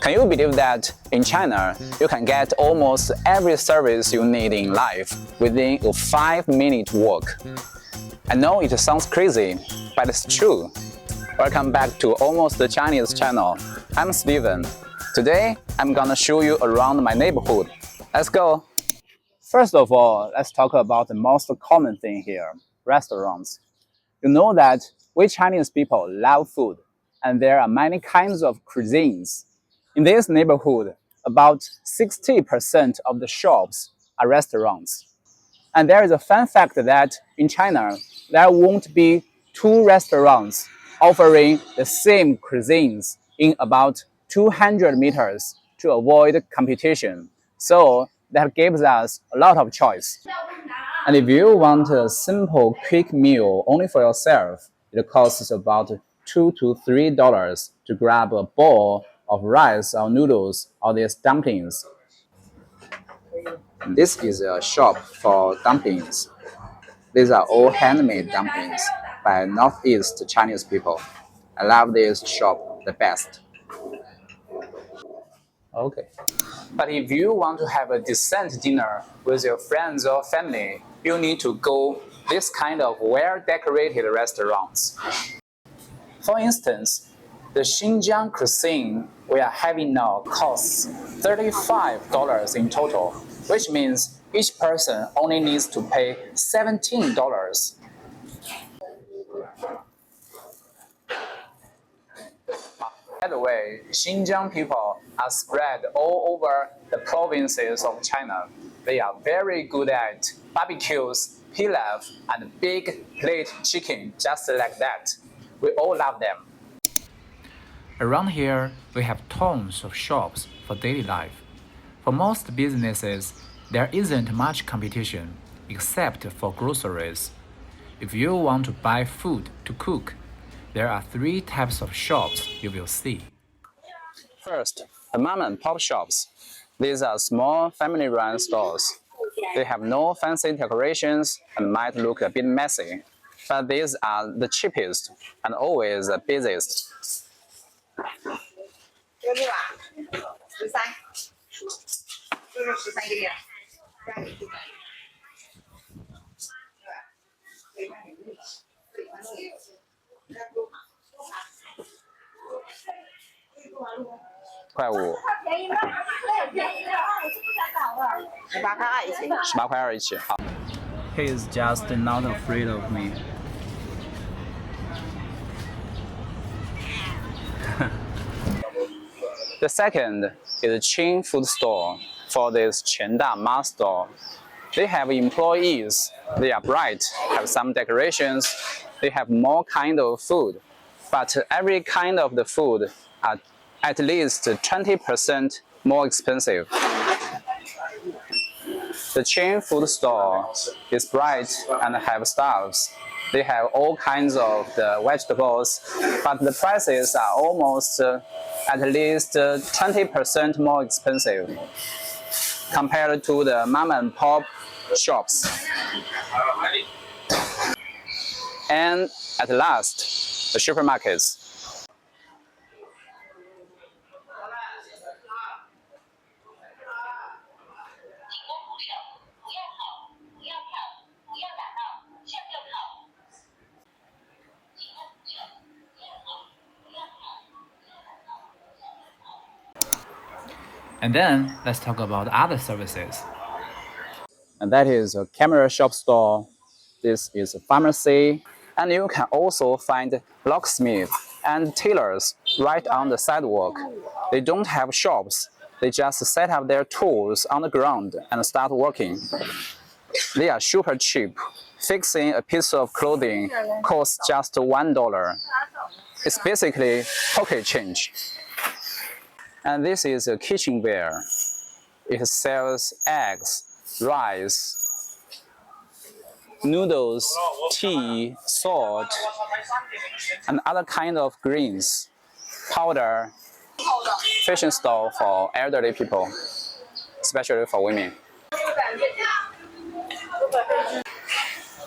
Can you believe that in China, you can get almost every service you need in life within a 5-minute walk? I know it sounds crazy, but it's true. Welcome back to Almost the Chinese channel. I'm Steven. Today, I'm gonna show you around my neighborhood. Let's go! First of all, let's talk about the most common thing here, restaurants. You know that we Chinese people love food, and there are many kinds of cuisines. In this neighborhood, about 60% of the shops are restaurants. And there is a fun fact that in China, there won't be two restaurants offering the same cuisines in about 200 meters to avoid competition. So that gives us a lot of choice. And if you want a simple, quick meal only for yourself, it costs about $2 to $3 to grab a bowl of rice or noodles or these dumplings. This is a shop for dumplings. These are all handmade dumplings by Northeast Chinese people. I love this shop the best. Okay. But if you want to have a decent dinner with your friends or family, you need to go this kind of well-decorated restaurants. For instance, the Xinjiang cuisine we are having now costs $35 in total, which means each person only needs to pay $17. By the way, Xinjiang people are spread all over the provinces of China. They are very good at barbecues, pilaf, and big plate chicken, just like that. We all love them. Around here, we have tons of shops for daily life. For most businesses, there isn't much competition, except for groceries. If you want to buy food to cook, there are 3 types of shops you will see. First, the mom and pop shops. These are small family-run stores. They have no fancy decorations and might look a bit messy, but these are the cheapest and always the busiest. $5，18块2一起。好。He is just not afraid of me. The second is Qing food store for this Quanda Ma store. They have employees. They are bright, have some decorations. They have more kind of food, but every kind of the food are at least 20% more expensive. The chain food store is bright and have staffs. They have all kinds of the vegetables, but the prices are almost at least 20% more expensive compared to the mom and pop shops. And at last, the supermarkets. And then, let's talk about other services. And that is a camera shop store. This is a pharmacy. And you can also find locksmiths and tailors right on the sidewalk. They don't have shops. They just set up their tools on the ground and start working. They are super cheap. Fixing a piece of clothing costs just $1. It's basically pocket change. And this is a kitchenware. It sells eggs, rice, noodles, tea, salt, and other kind of greens, powder, fashion store for elderly people, especially for women.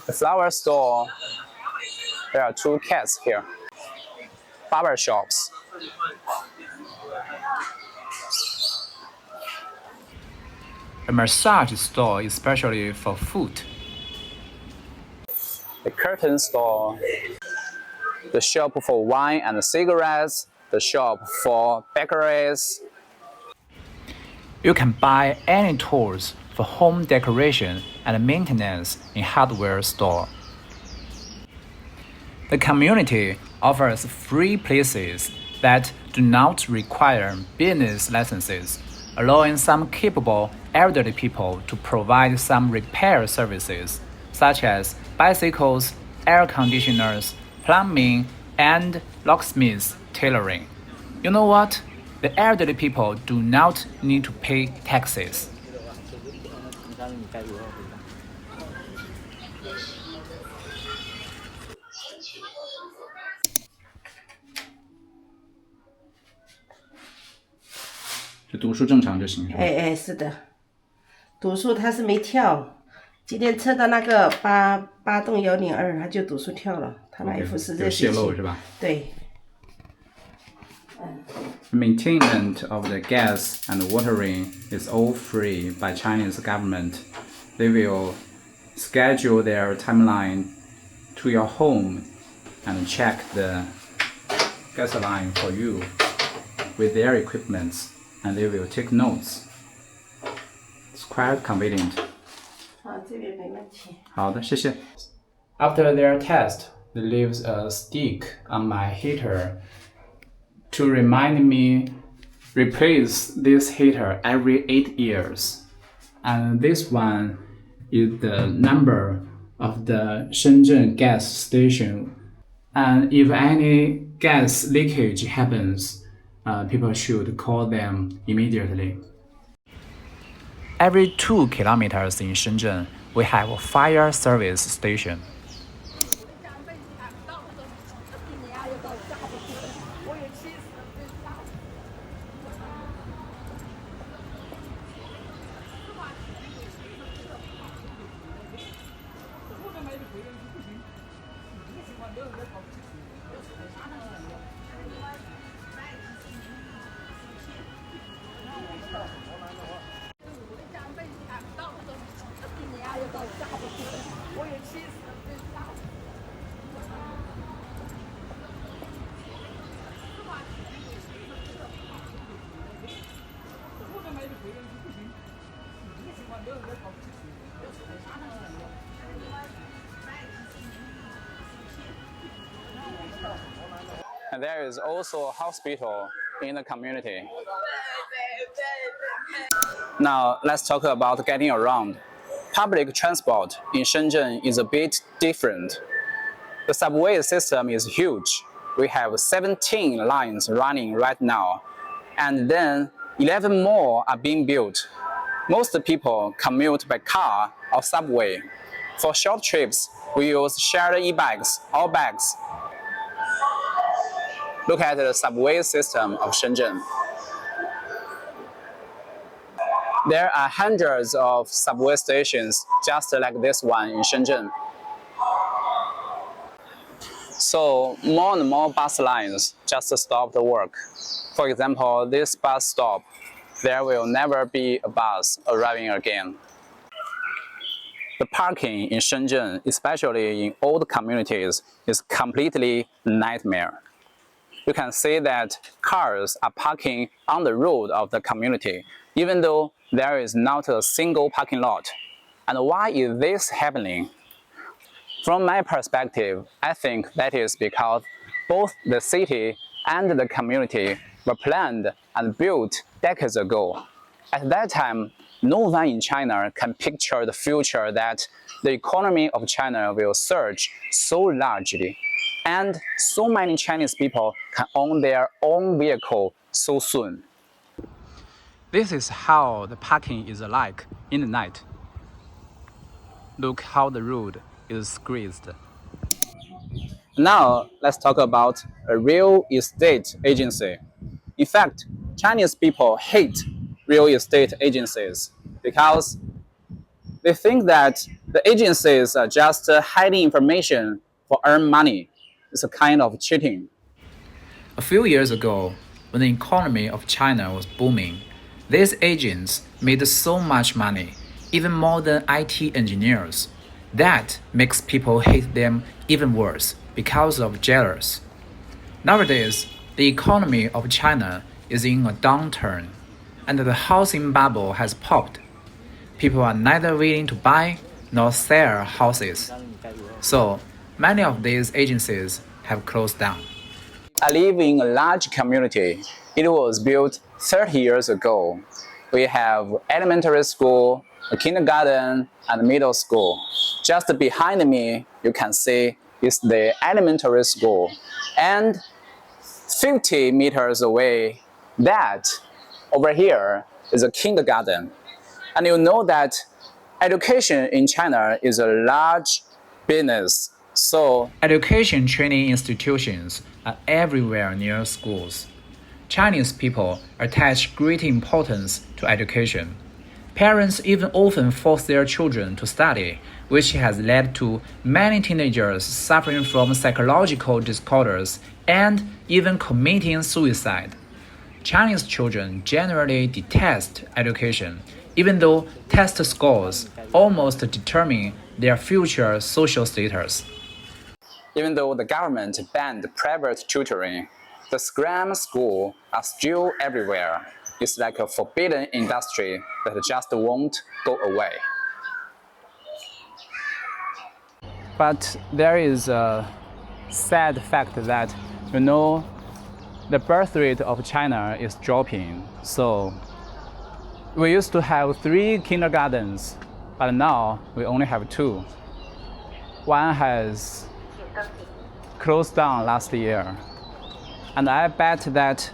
The flower store, there are 2 cats here. Barber shops. a massage store especially for food, The curtain store, the shop for wine and cigarettes, the shop for bakeries. You can buy any tools for home decoration and maintenance in hardware store. The community offers free places that do not require business licenses, allowing some capable elderly people to provide some repair services, such as bicycles, air conditioners, plumbing, and locksmiths tailoring. You know what? The elderly people do not need to pay taxes.是的，读书他是没跳，今天测到那个8栋102，他就读书跳了，他那一副是热血气，对。Maintenance of the gas and watering is all free by Chinese government. They will schedule their timeline to your home and check the gas line for you with their equipments, and they will take notes. It's quite convenient. 这边没问题。好的，谢谢。After their test, they leaves a stick on my heater to remind me replace this heater every 8 years. And this one is the number of the Shenzhen gas station. And if any gas leakage happens, people should call them immediately. Every 2 kilometers in Shenzhen, we have a fire service station. And there is also a hospital in the community. Now let's talk about getting around. Public transport in Shenzhen is a bit different. The subway system is huge. We have 17 lines running right now, and then 11 more are being built. Most people commute by car or subway. For short trips, we use shared e-bikes or bikes. Look at the subway system of Shenzhen. There are hundreds of subway stations just like this one in Shenzhen. So more and more bus lines just stop the work. For example, this bus stop, there will never be a bus arriving again. The parking in Shenzhen, especially in old communities, is completely a nightmare. You can see that cars are parking on the road of the community, even though there is not a single parking lot. And why is this happening? From my perspective, I think that is because both the city and the community were planned and built decades ago. At that time, no one in China can picture the future that the economy of China will surge so largely, and so many Chinese people can own their own vehicle so soon. This is how the parking is like in the night. Look how the road is squeezed. Now, let's talk about a real estate agency. In fact, Chinese people hate real estate agencies because they think that the agencies are just hiding information for earn money. It's a kind of cheating. A few years ago, when the economy of China was booming, These agents made so much money, even more than IT engineers. That makes people hate them even worse because of jealous. Nowadays, the economy of China is in a downturn, and the housing bubble has popped. People are neither willing to buy nor sell houses. So, many of these agencies have closed down. I live in a large community. It was built 30 years ago. We have elementary school, a kindergarten, and middle school. Just behind me, you can see is the elementary school. And 50 meters away, that over here is a kindergarten. And you know that education in China is a large business. So Education training institutions are everywhere near schools. Chinese people attach great importance to education. Parents even often force their children to study, which has led to many teenagers suffering from psychological disorders and even committing suicide. Chinese children generally detest education, even though test scores almost determine their future social status. even though the government banned private tutoring, the scram schools are still everywhere. It's like a forbidden industry that just won't go away. But there is a sad fact that, the birth rate of China is dropping. So we used to have 3 kindergartens, but now we only have 2. One has closed down last year. And I bet that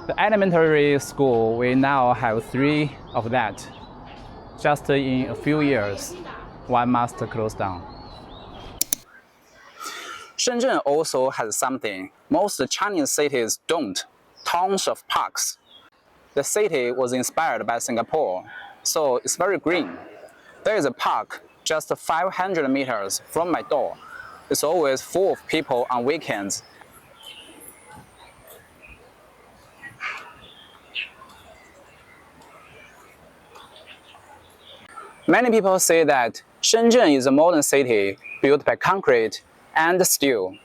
the elementary school, we now have 3 of that. Just in a few years, one must close down. Shenzhen also has something most Chinese cities don't: tons of parks. The city was inspired by Singapore, so it's very green. There is a park just 500 meters from my door. It's always full of people on weekends. Many people say that Shenzhen is a modern city built by concrete and steel.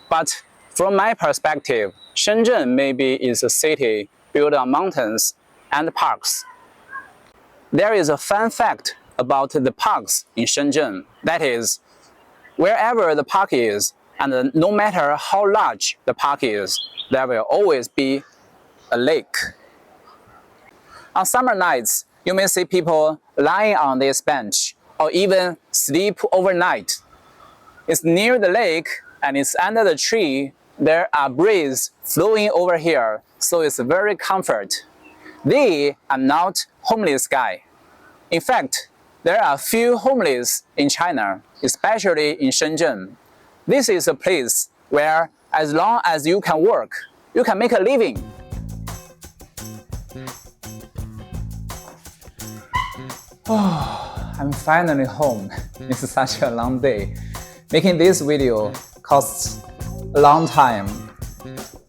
But from my perspective, Shenzhen maybe is a city built on mountains and parks. There is a fun fact about the parks in Shenzhen. That is, wherever the park is, and no matter how large the park is, there will always be a lake. On summer nights, you may see people lying on this bench or even sleep overnight. It's near the lake and it's under the tree. There are breezes flowing over here, so it's very comfort. They are not homeless guys. In fact, there are few homeless in China, especially in Shenzhen. This is a place where, as long as you can work, you can make a living. Oh, I'm finally home. It's such a long day. Making this video costs a long time.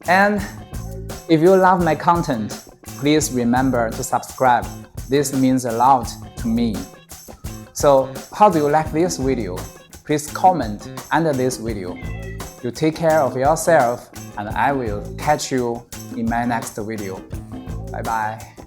And if you love my content, please remember to subscribe. This means a lot to me. So, how do you like this video? Please comment under this video. You take care of yourself, and I will catch you in my next video. Bye bye.